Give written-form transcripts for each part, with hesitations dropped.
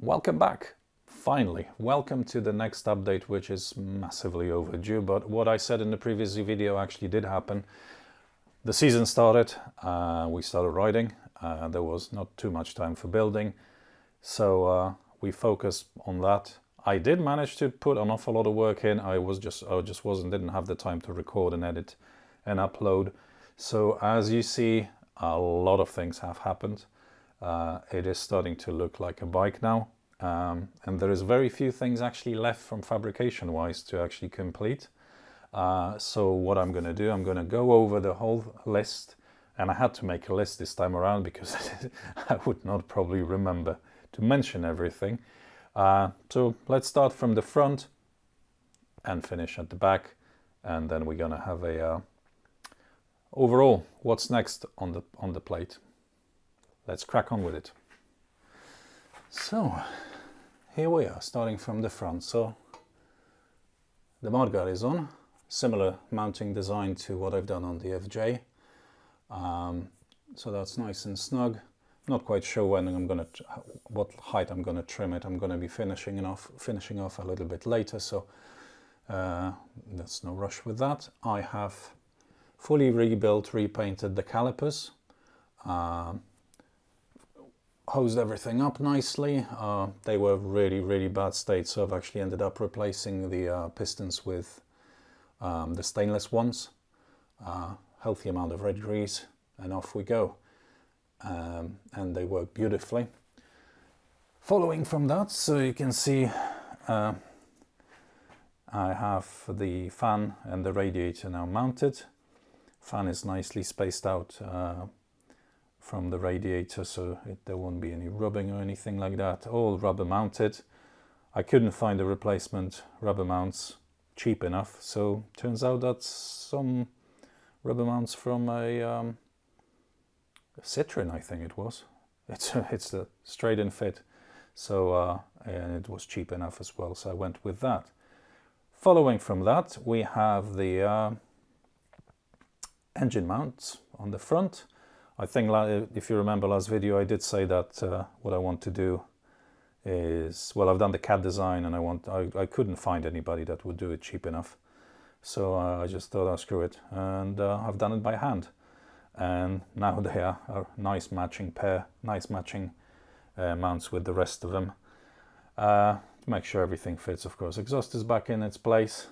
Welcome back. Finally, welcome to the next update, which is massively overdue, but what I said in the previous video actually did happen. The season started, we started riding, there was not too much time for building, so we focused on that. I did manage to put an awful lot of work in. I didn't have the time to record and edit and upload. So as you see, a lot of things have happened. It is starting to look like a bike now, and there is very few things actually left from fabrication wise to actually complete. So what I'm going to do, I'm going to go over the whole list, and I had to make a list this time around because I would not probably remember to mention everything. So let's start from the front and finish at the back, and then we're going to have a overall what's next on the plate. Let's crack on with it. So here we are, starting from the front. So the mudguard is on, similar mounting design to what I've done on the FJ. So that's nice and snug. Not quite sure what height I'm gonna trim it. I'm gonna be finishing off a little bit later, so there's no rush with that. I have fully rebuilt, repainted the calipers. Hosed everything up nicely. They were really bad state, so I've actually ended up replacing the pistons with the stainless ones. Healthy amount of red grease, and off we go. And they work beautifully. Following from that, so you can see I have the fan and the radiator now mounted. Fan is nicely spaced out from the radiator, so there won't be any rubbing or anything like that. All rubber mounted. I couldn't find the replacement rubber mounts cheap enough, so turns out that's some rubber mounts from a Citroen, I think it was. It's a straight and fit, so and it was cheap enough as well, so I went with that. Following from that, we have the engine mounts on the front. I think if you remember last video, I did say that what I want to do is, well, I've done the CAD design, and I couldn't find anybody that would do it cheap enough, so I just thought, screw it, and I've done it by hand. And now they are a nice matching pair, nice matching mounts with the rest of them. To make sure everything fits, of course. Exhaust is back in its place.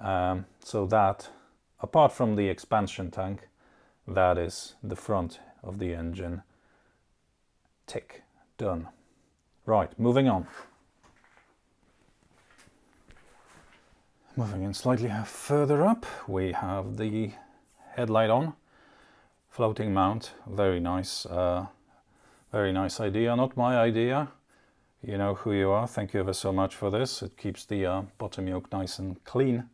So that, apart from the expansion tank, that is the front of the engine. Tick, done. Right, moving on. Moving in slightly further up, we have the headlight on. Floating mount, very nice idea. Not my idea. You know who you are. Thank you ever so much for this. It keeps the bottom yoke nice and clean,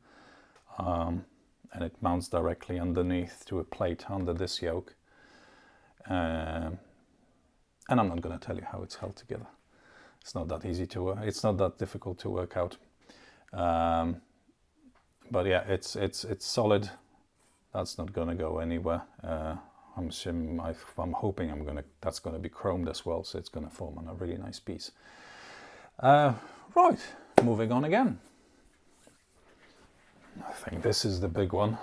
and it mounts directly underneath to a plate under this yoke. And I'm not going to tell you how it's held together. It's not that easy to work. It's not that difficult to work out. But yeah, it's solid. That's not going to go anywhere. I'm hoping that's going to be chromed as well, so it's going to form on a really nice piece. Right, moving on again. I think this is the big one.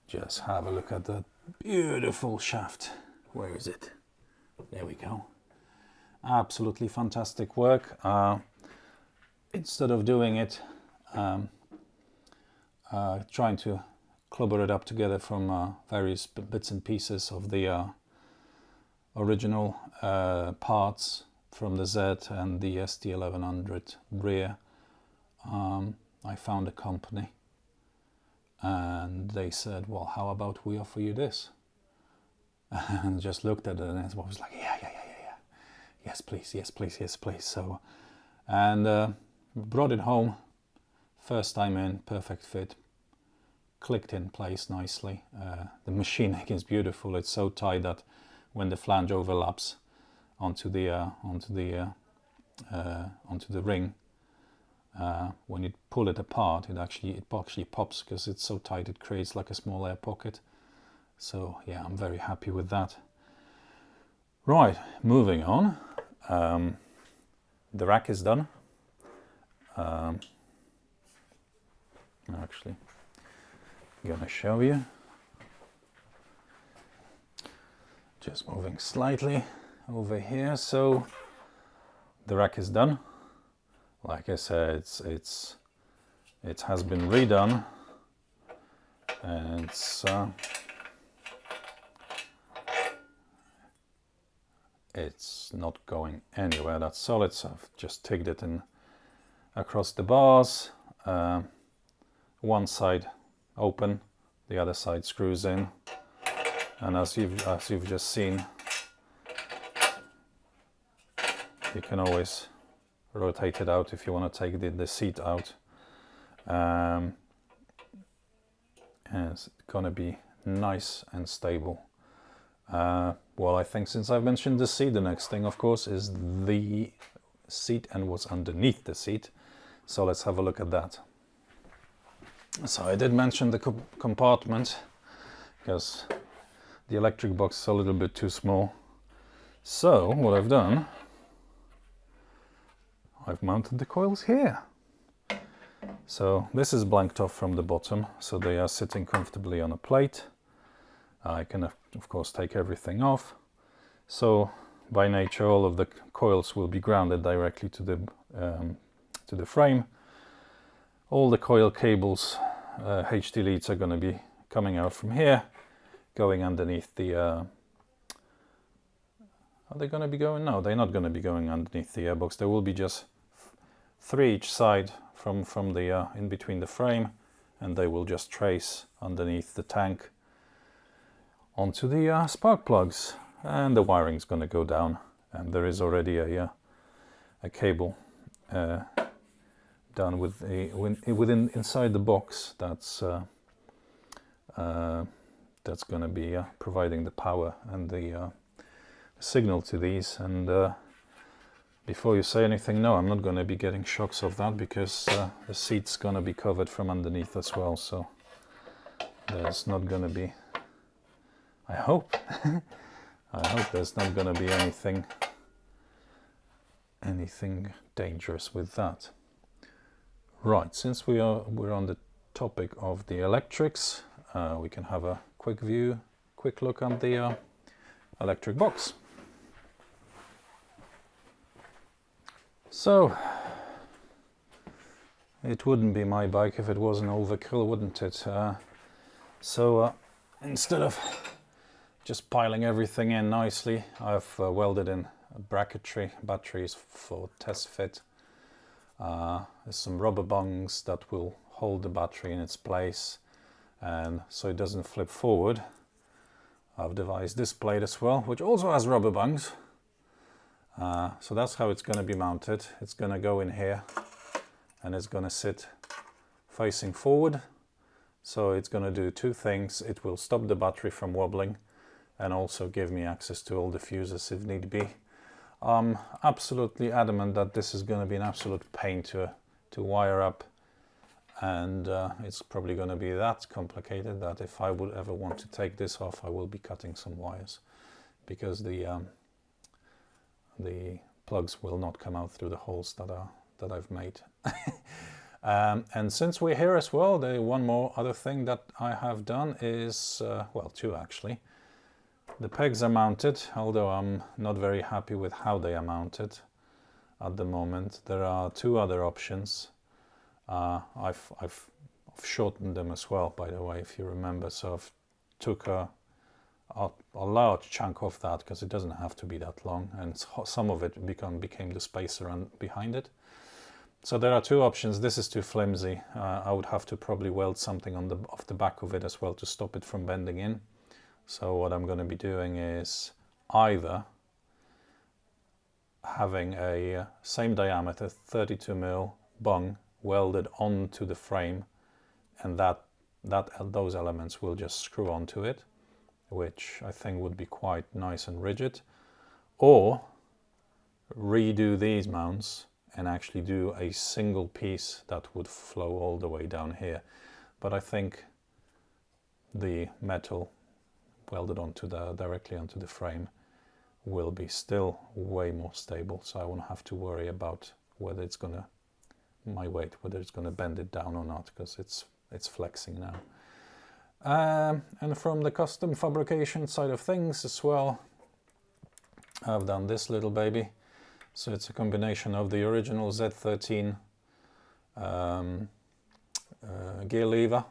Just have a look at the beautiful shaft. Where is it? There we go. Absolutely fantastic work. Instead of doing it, trying to clobber it up together from various bits and pieces of the original parts from the Z and the ST1100 rear. I found a company, and they said, well, how about we offer you this? And just looked at it, and I was like, yeah. Yes, please. So, and brought it home. First time in, perfect fit. Clicked in place nicely. The machining is beautiful. It's so tight that when the flange overlaps onto the ring, when you pull it apart, it actually pops because it's so tight. It creates like a small air pocket. So yeah, I'm very happy with that. Right, moving on. The rack is done. Actually, I'm gonna show you. Just moving slightly over here. So the rack is done. Like I said, it has been redone, and it's not going anywhere. That's solid. So I've just tigged it in across the bars. One side open, the other side screws in, and as you've just seen, you can always rotate it out if you want to take the seat out. And it's going to be nice and stable. Well, I think since I've mentioned the seat, the next thing, of course, is the seat and what's underneath the seat. So let's have a look at that. So I did mention the compartment, because the electric box is a little bit too small. So what I've done, I've mounted the coils here. So this is blanked off from the bottom, so they are sitting comfortably on a plate. I can of course take everything off. So by nature all of the coils will be grounded directly to the frame. All the coil cables, HT leads, are going to be coming out from here, going underneath the... are they going to be going? No, they're not going to be going underneath the airbox. There will be just 3 each side from the in between the frame, and they will just trace underneath the tank onto the spark plugs, and the wiring is going to go down. And there is already a cable done with inside the box that's going to be providing the power and the signal to these. And before you say anything, no, I'm not going to be getting shocks of that, because the seat's going to be covered from underneath as well, so there's not going to be, I hope I hope there's not going to be anything dangerous with that. Right, since we're on the topic of the electrics, we can have a quick look at the electric box. So it wouldn't be my bike if it wasn't overkill, wouldn't it? So instead of just piling everything in nicely, I've welded in bracketry batteries for test fit. There's some rubber bungs that will hold the battery in its place, and so it doesn't flip forward. I've devised this plate as well, which also has rubber bungs. So that's how it's going to be mounted. It's going to go in here, and it's going to sit facing forward. So it's going to do 2 things. It will stop the battery from wobbling, and also give me access to all the fuses if need be. I'm absolutely adamant that this is going to be an absolute pain to wire up, and it's probably going to be that complicated that if I would ever want to take this off, I will be cutting some wires, because the plugs will not come out through the holes that I've made. And since we're here as well, one more other thing that I have done is, well, 2 actually. The pegs are mounted, although I'm not very happy with how they are mounted at the moment. There are 2 other options. I've shortened them as well, by the way, if you remember. So I've took a large chunk of that, because it doesn't have to be that long, and some of it became the spacer behind it. So there are 2 options. This is too flimsy. I would have to probably weld something off the back of it as well to stop it from bending in. So what I'm going to be doing is either having a same diameter 32mm bung welded onto the frame, and those elements will just screw onto it, which I think would be quite nice and rigid, or redo these mounts and actually do a single piece that would flow all the way down here. But I think the metal welded directly onto the frame will be still way more stable, so I won't have to worry about whether it's gonna, my weight, whether it's gonna bend it down or not, because it's flexing now. And from the custom fabrication side of things as well, I've done this little baby. So it's a combination of the original Z13 gear lever.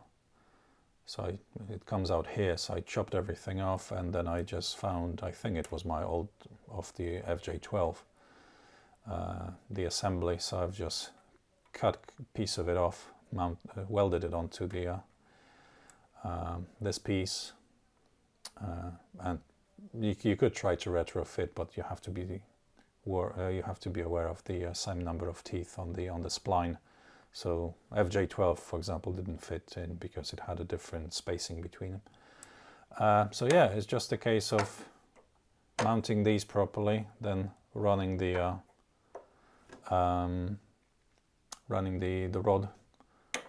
So it comes out here, so I chopped everything off, and then I just found, I think it was my old, of the FJ12, the assembly, so I've just cut a piece of it off, welded it onto the this piece, and you could try to retrofit, but you have to be aware of the same number of teeth on the spline. So FJ12, for example, didn't fit in because it had a different spacing between them. So yeah, it's just a case of mounting these properly, then running the rod,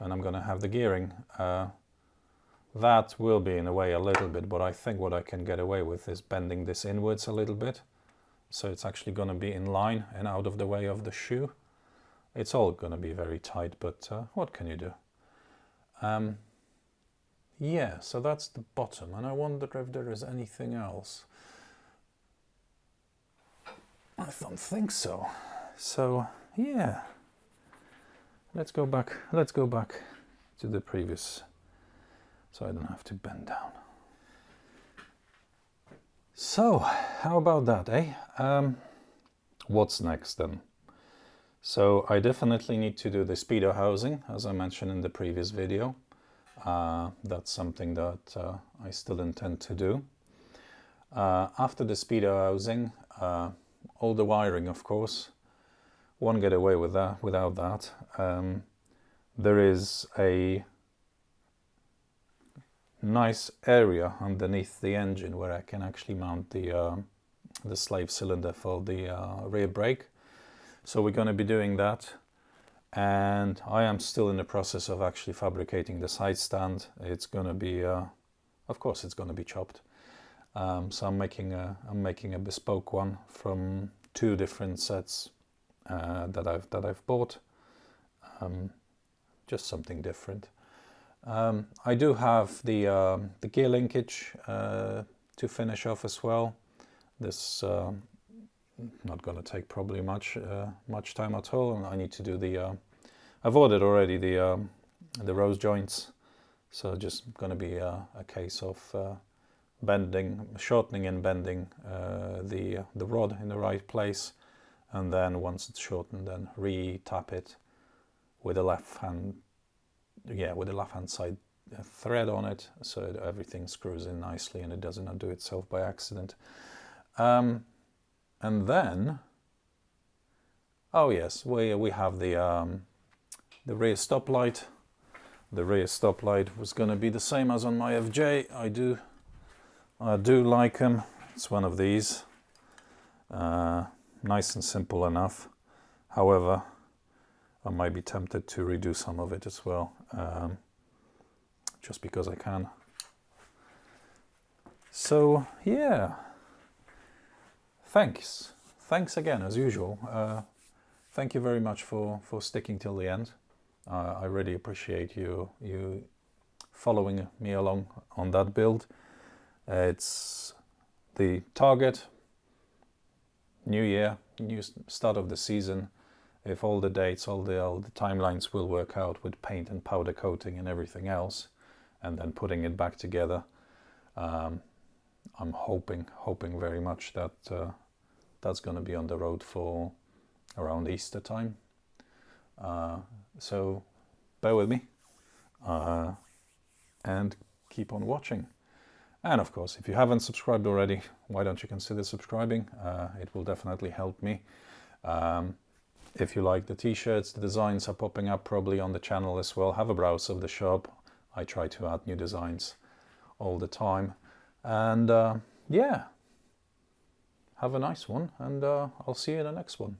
and I'm going to have the gearing. That will be in a way a little bit, but I think what I can get away with is bending this inwards a little bit, so it's actually going to be in line and out of the way of the shoe. It's all going to be very tight, but what can you do? Yeah, so that's the bottom, and I wonder if there is anything else. I don't think so. So yeah, let's go back to the previous, so I don't have to bend down. So how about that, eh? What's next then? So I definitely need to do the speedo housing, as I mentioned in the previous video. That's something that I still intend to do. After the speedo housing, all the wiring, of course, won't get away with that without that. There is a nice area underneath the engine where I can actually mount the slave cylinder for the rear brake. So we're going to be doing that, and I am still in the process of actually fabricating the side stand. It's going to be, of course, it's going to be chopped. So I'm making a bespoke one from 2 different sets that I've bought. Just something different. I do have the gear linkage to finish off as well. This not going to take probably much time at all, and I need to do the I've ordered already the rose joints, so just going to be a case of shortening and bending the rod in the right place, and then once it's shortened, then re-tap it with the left hand side thread on it, so everything screws in nicely and it doesn't undo itself by accident. And then, oh yes, we have the rear stoplight. The rear stoplight was going to be the same as on my FJ. I do like them. It's one of these, nice and simple enough. However, I might be tempted to redo some of it as well, just because I can. So yeah. Thanks again, as usual. Thank you very much for sticking till the end. I really appreciate you following me along on that build. It's the target, new year, new start of the season. If all the dates, all the timelines will work out with paint and powder coating and everything else, and then putting it back together, I'm hoping very much that that's going to be on the road for around Easter time. So bear with me and keep on watching. And of course, if you haven't subscribed already, why don't you consider subscribing? It will definitely help me. If you like the t-shirts, the designs are popping up probably on the channel as well. Have a browse of the shop. I try to add new designs all the time. And yeah, have a nice one, and I'll see you in the next one.